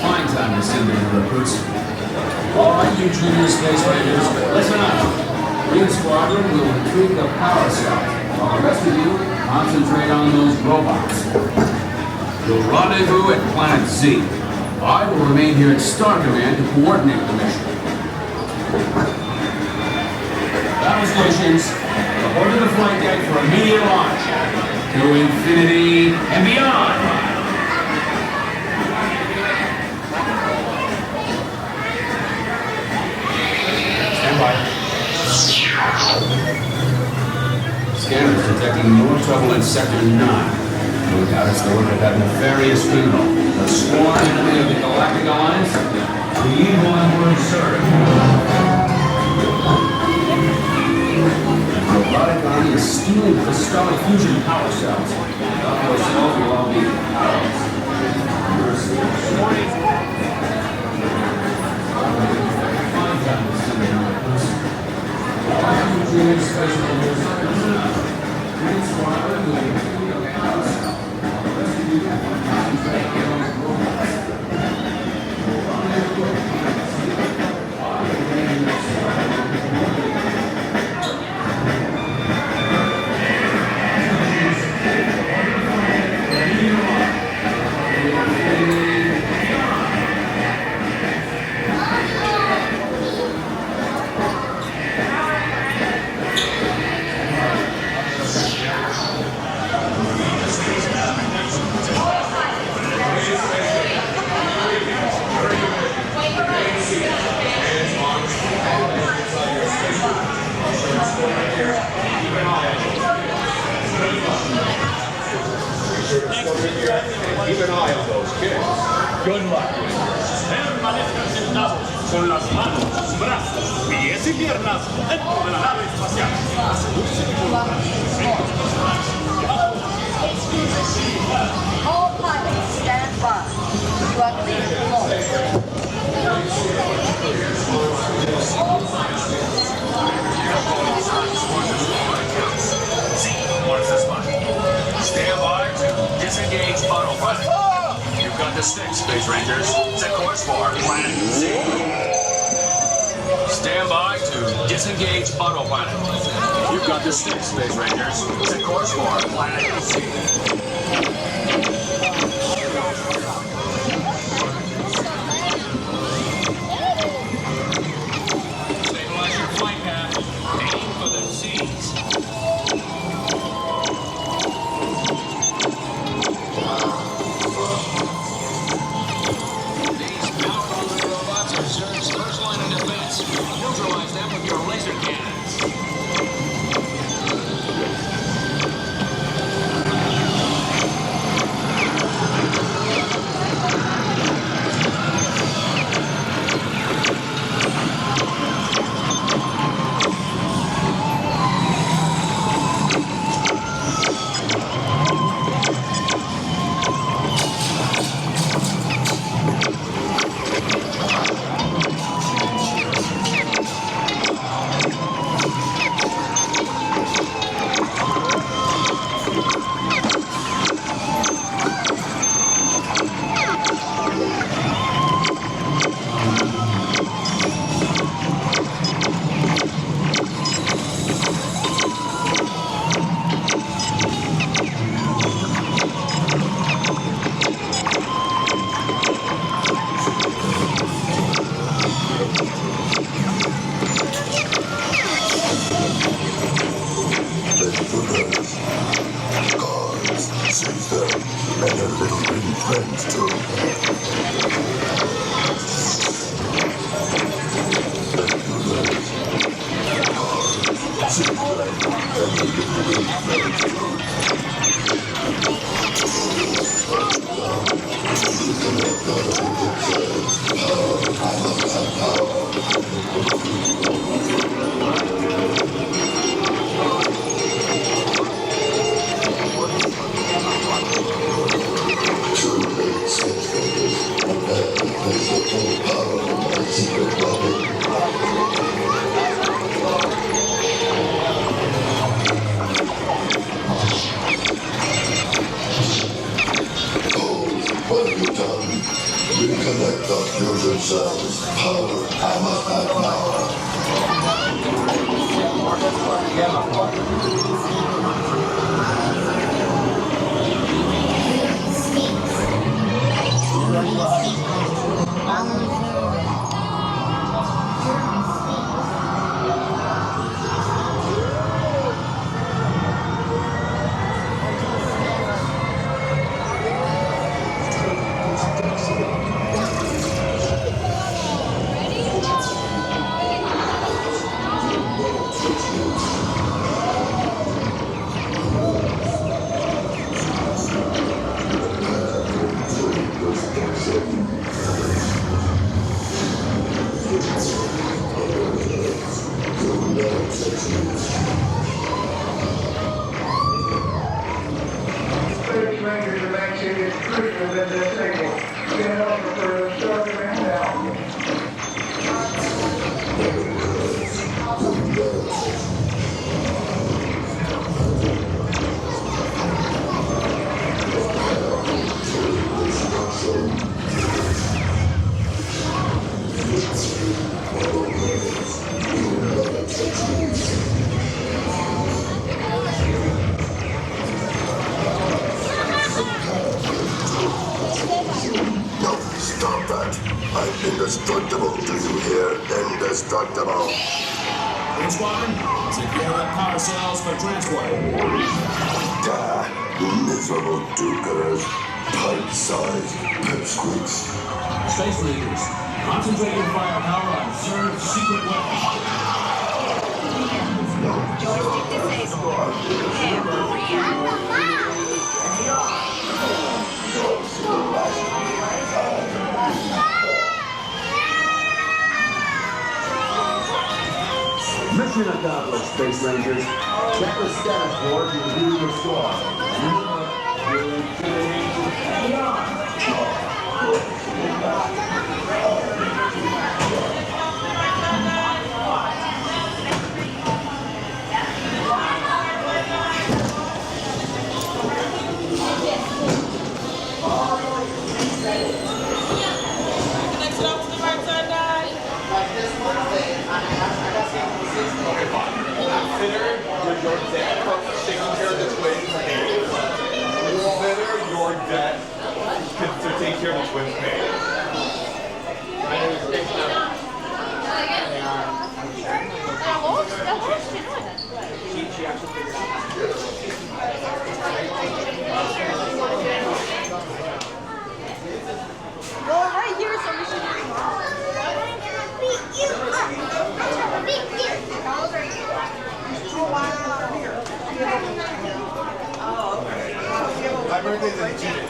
Fine time to send in the recruits. All right, you junior space rangers, listen up. Green Squadron will retrieve the power cell, while the rest of you concentrate on those robots. You'll rendezvous at Planet Z. I will remain here at Star Command to coordinate the mission. Battle stations, report to the flight deck for immediate launch. To infinity and beyond! Scanners detecting more trouble in Sector 9. No doubt it's the work of that nefarious criminal, the sworn enemy of the Galactic Alliance, the evil Emperor Zurg. The robotic army is stealing crystallic fusion power cells. Those cells will all be ours. Keep an eye on those kids. Good luck. Permanezcan sentados con las manos, brazos, pies y piernas dentro de la nave espacial. Asegúrese de colocar efectos personales. All pilots stand by. You are clear to launch. Stand by to disengage autopilot. You've got the stick, Space Rangers. Set course for Planet Z. Stand by to disengage autopilot. You've got the stick, Space Rangers. Set course for Planet Z. Stabilize your flight path. Aim for the Z's. These powerful robots are Zurg's first line of defense. Neutralize them with your laser cannons. yourselves power hammer power. Space Rangers are actually as crucial as this signal. Get over for a Zurg and handheld. No, stop that. I'm indestructible. Do you hear? Indestructible. Green Squadron, secure the power cells for transport. Miserable do-gooders. Pipe-sized pipsqueaks. Space Rangers, concentrate your firepower on Zurg's secret weapon. Joystick disabled. Hammer. Mission accomplished, Space Rangers. Check the status board to review your score. You're Next up to the right side, guys. Consider your debt from taking care of the twins' pain. Consider your debt to take care of the twins' pain. Go right here so we should My birthday's in 2 days.